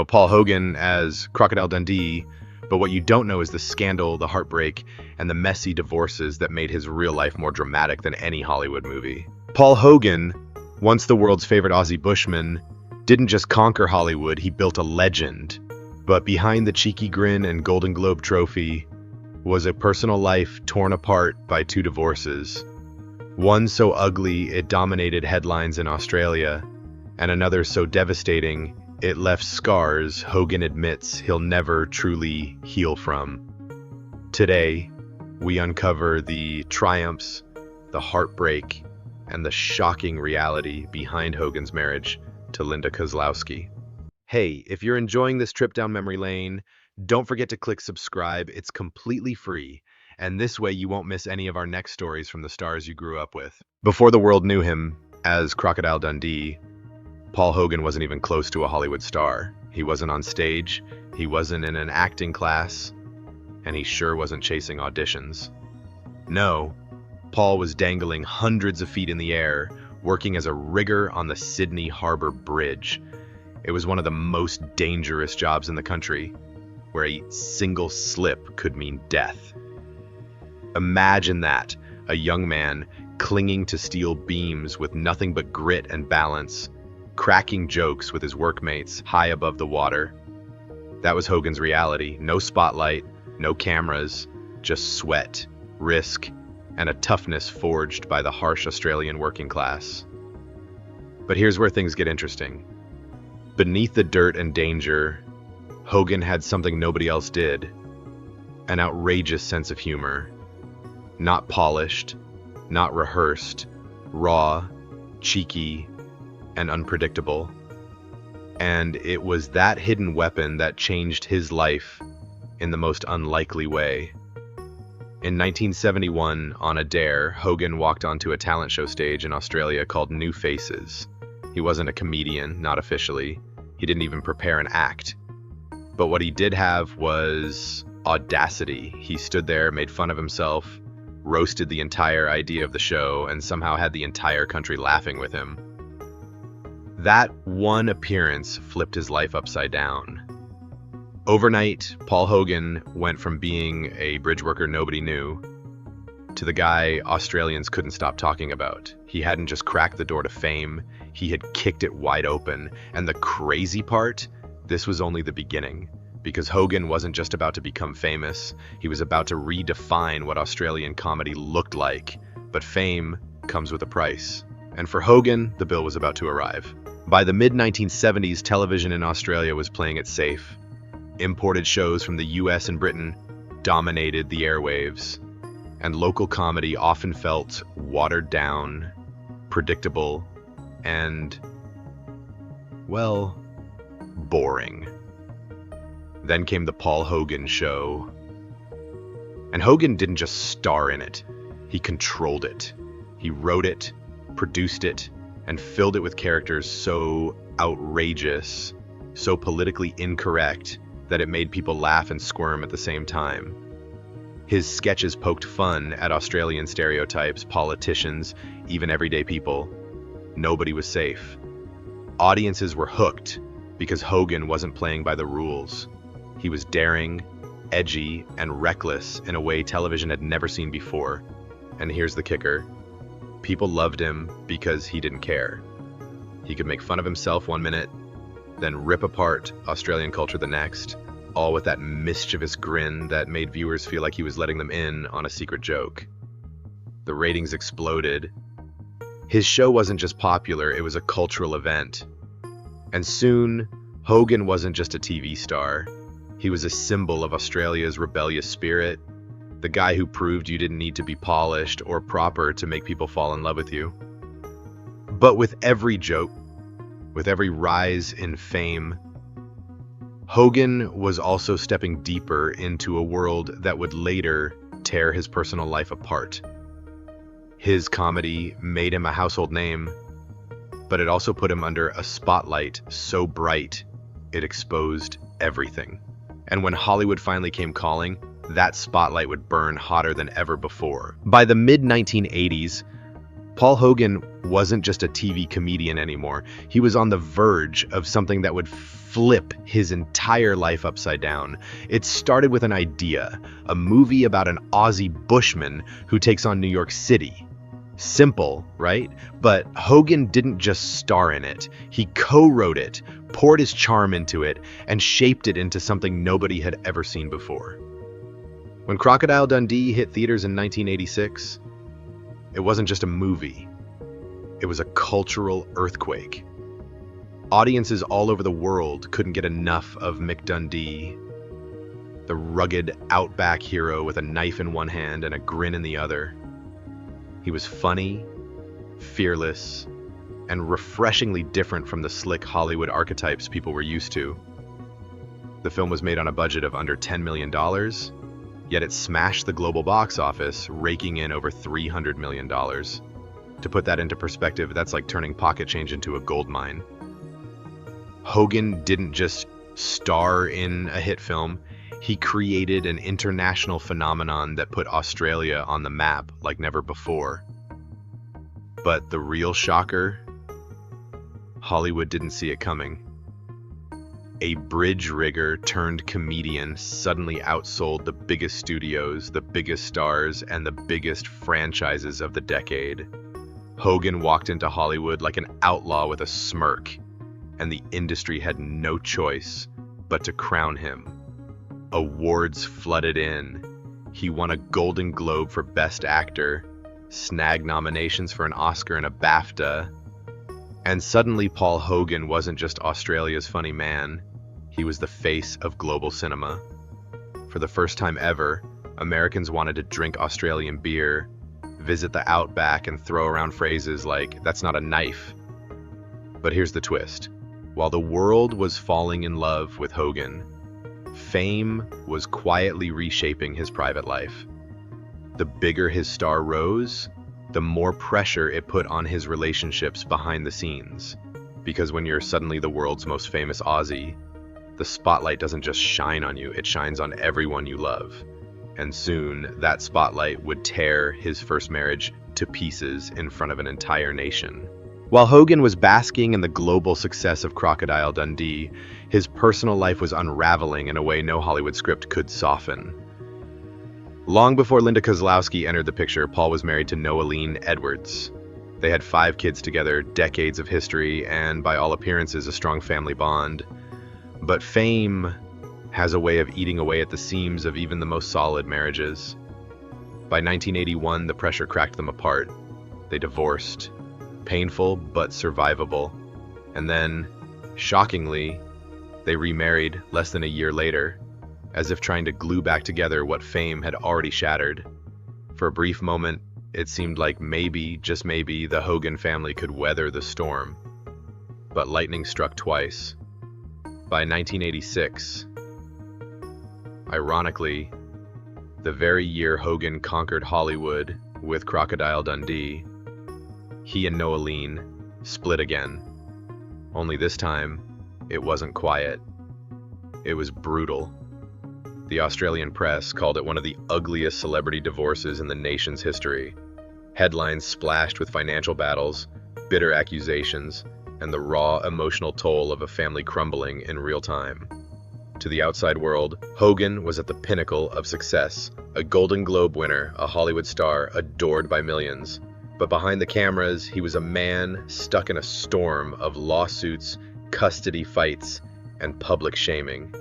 Paul Hogan as Crocodile Dundee, but what you don't know is the scandal, the heartbreak, and the messy divorces that made his real life more dramatic than any Hollywood movie. Paul Hogan, once the world's favorite Aussie bushman, didn't just conquer Hollywood, he built a legend. But behind the cheeky grin and Golden Globe trophy was a personal life torn apart by two divorces. One so ugly it dominated headlines in Australia, and another so devastating it left scars Hogan admits he'll never truly heal from. Today, we uncover the triumphs, the heartbreak, and the shocking reality behind Hogan's marriage to Linda Kozlowski. Hey, if you're enjoying this trip down memory lane, don't forget to click subscribe. It's completely free, and this way you won't miss any of our next stories from the stars you grew up with. Before the world knew him as Crocodile Dundee, Paul Hogan wasn't even close to a Hollywood star. He wasn't on stage, he wasn't in an acting class, and he sure wasn't chasing auditions. No, Paul was dangling hundreds of feet in the air, working as a rigger on the Sydney Harbor Bridge. It was one of the most dangerous jobs in the country, where a single slip could mean death. Imagine that, a young man clinging to steel beams with nothing but grit and balance, cracking jokes with his workmates high above the water. That was Hogan's reality. No spotlight, no cameras, just sweat, risk, and a toughness forged by the harsh Australian working class. But here's where things get interesting. Beneath the dirt and danger, Hogan had something nobody else did: an outrageous sense of humor. Not polished, not rehearsed, raw, cheeky, and unpredictable. And it was that hidden weapon that changed his life in the most unlikely way. In 1971, on a dare, Hogan walked onto a talent show stage in Australia called New Faces. He wasn't a comedian, not officially. He didn't even prepare an act. But what he did have was audacity. He stood there, made fun of himself, roasted the entire idea of the show, and somehow had the entire country laughing with him. That one appearance flipped his life upside down. Overnight, Paul Hogan went from being a bridge worker nobody knew to the guy Australians couldn't stop talking about. He hadn't just cracked the door to fame, he had kicked it wide open. And the crazy part, this was only the beginning, because Hogan wasn't just about to become famous, he was about to redefine what Australian comedy looked like. But fame comes with a price. And for Hogan, the bill was about to arrive. By the mid-1970s, television in Australia was playing it safe. Imported shows from the US and Britain dominated the airwaves, and local comedy often felt watered down, predictable, and, well, boring. Then came the Paul Hogan Show. And Hogan didn't just star in it, he controlled it. He wrote it, produced it, and filled it with characters so outrageous, so politically incorrect, that it made people laugh and squirm at the same time. His sketches poked fun at Australian stereotypes, politicians, even everyday people. Nobody was safe. Audiences were hooked because Hogan wasn't playing by the rules. He was daring, edgy, and reckless in a way television had never seen before. And here's the kicker. People loved him because he didn't care. He could make fun of himself one minute, then rip apart Australian culture the next, all with that mischievous grin that made viewers feel like he was letting them in on a secret joke. The ratings exploded. His show wasn't just popular, it was a cultural event. And soon, Hogan wasn't just a TV star. He was a symbol of Australia's rebellious spirit, the guy who proved you didn't need to be polished or proper to make people fall in love with you. But with every joke, with every rise in fame, Hogan was also stepping deeper into a world that would later tear his personal life apart. His comedy made him a household name, but it also put him under a spotlight so bright it exposed everything. And when Hollywood finally came calling, that spotlight would burn hotter than ever before. By the mid-1980s, Paul Hogan wasn't just a TV comedian anymore. He was on the verge of something that would flip his entire life upside down. It started with an idea, a movie about an Aussie bushman who takes on New York City. Simple, right? But Hogan didn't just star in it. He co-wrote it, poured his charm into it, and shaped it into something nobody had ever seen before. When Crocodile Dundee hit theaters in 1986, it wasn't just a movie. It was a cultural earthquake. Audiences all over the world couldn't get enough of Mick Dundee, the rugged outback hero with a knife in one hand and a grin in the other. He was funny, fearless, and refreshingly different from the slick Hollywood archetypes people were used to. The film was made on a budget of under $10 million, yet it smashed the global box office, raking in over $300 million. To put that into perspective, that's like turning pocket change into a gold mine. Hogan didn't just star in a hit film, he created an international phenomenon that put Australia on the map like never before. But the real shocker, Hollywood didn't see it coming. A bridge rigger turned comedian suddenly outsold the biggest studios, the biggest stars, and the biggest franchises of the decade. Hogan walked into Hollywood like an outlaw with a smirk, and the industry had no choice but to crown him. Awards flooded in. He won a Golden Globe for Best Actor, snagged nominations for an Oscar and a BAFTA, and suddenly Paul Hogan wasn't just Australia's funny man, he was the face of global cinema. For the first time ever, Americans wanted to drink Australian beer, visit the outback, and throw around phrases like, "That's not a knife." But here's the twist. While the world was falling in love with Hogan, fame was quietly reshaping his private life. The bigger his star rose, the more pressure it put on his relationships behind the scenes. Because when you're suddenly the world's most famous Aussie, the spotlight doesn't just shine on you, it shines on everyone you love. And soon, that spotlight would tear his first marriage to pieces in front of an entire nation. While Hogan was basking in the global success of Crocodile Dundee, his personal life was unraveling in a way no Hollywood script could soften. Long before Linda Kozlowski entered the picture, Paul was married to Noeline Edwards. They had 5 kids together, decades of history, and by all appearances, a strong family bond. But fame has a way of eating away at the seams of even the most solid marriages. By 1981, the pressure cracked them apart. They divorced. Painful, but survivable. And then, shockingly, they remarried less than a year later, as if trying to glue back together what fame had already shattered. For a brief moment, it seemed like maybe, just maybe, the Hogan family could weather the storm. But lightning struck twice. By 1986, ironically, the very year Hogan conquered Hollywood with Crocodile Dundee, he and Noeline split again. Only this time, it wasn't quiet. It was brutal. The Australian press called it one of the ugliest celebrity divorces in the nation's history. Headlines splashed with financial battles, bitter accusations, and the raw emotional toll of a family crumbling in real time. To the outside world, Hogan was at the pinnacle of success, a Golden Globe winner, a Hollywood star adored by millions. But behind the cameras, he was a man stuck in a storm of lawsuits, custody fights, and public shaming.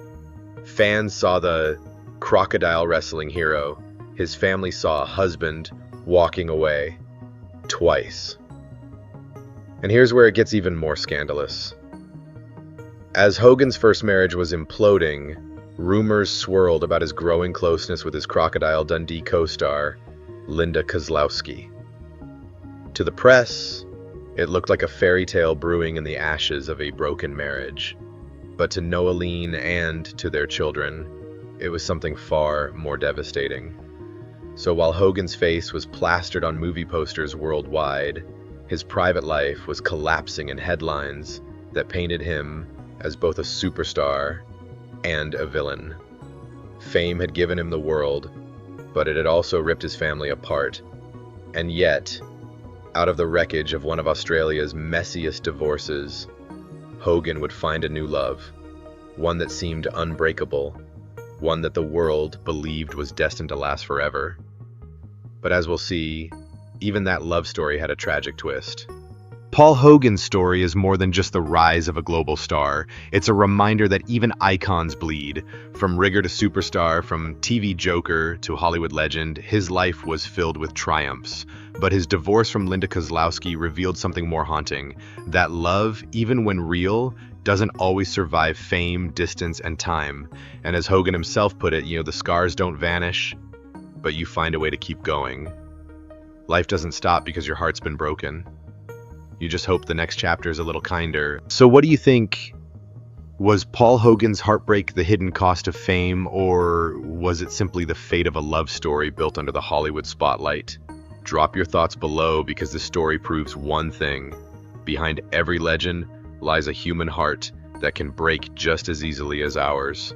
Fans saw the crocodile wrestling hero. His family saw a husband walking away twice. And here's where it gets even more scandalous. As Hogan's first marriage was imploding, rumors swirled about his growing closeness with his Crocodile Dundee co-star, Linda Kozlowski. To the press, it looked like a fairy tale brewing in the ashes of a broken marriage. But to Noeline and to their children, it was something far more devastating. So while Hogan's face was plastered on movie posters worldwide, his private life was collapsing in headlines that painted him as both a superstar and a villain. Fame had given him the world, but it had also ripped his family apart. And yet, Out of the wreckage of one of Australia's messiest divorces, Hogan would find a new love, one that seemed unbreakable, one that the world believed was destined to last forever. But as we'll see, even that love story had a tragic twist. Paul Hogan's story is more than just the rise of a global star. It's a reminder that even icons bleed. From rigger to superstar, from TV joker to Hollywood legend, his life was filled with triumphs. But his divorce from Linda Kozlowski revealed something more haunting. That love, even when real, doesn't always survive fame, distance, and time. And as Hogan himself put it, the scars don't vanish, but you find a way to keep going. Life doesn't stop because your heart's been broken. You just hope the next chapter is a little kinder. So what do you think? Was Paul Hogan's heartbreak the hidden cost of fame, or was it simply the fate of a love story built under the Hollywood spotlight? Drop your thoughts below, because this story proves one thing. Behind every legend lies a human heart that can break just as easily as ours.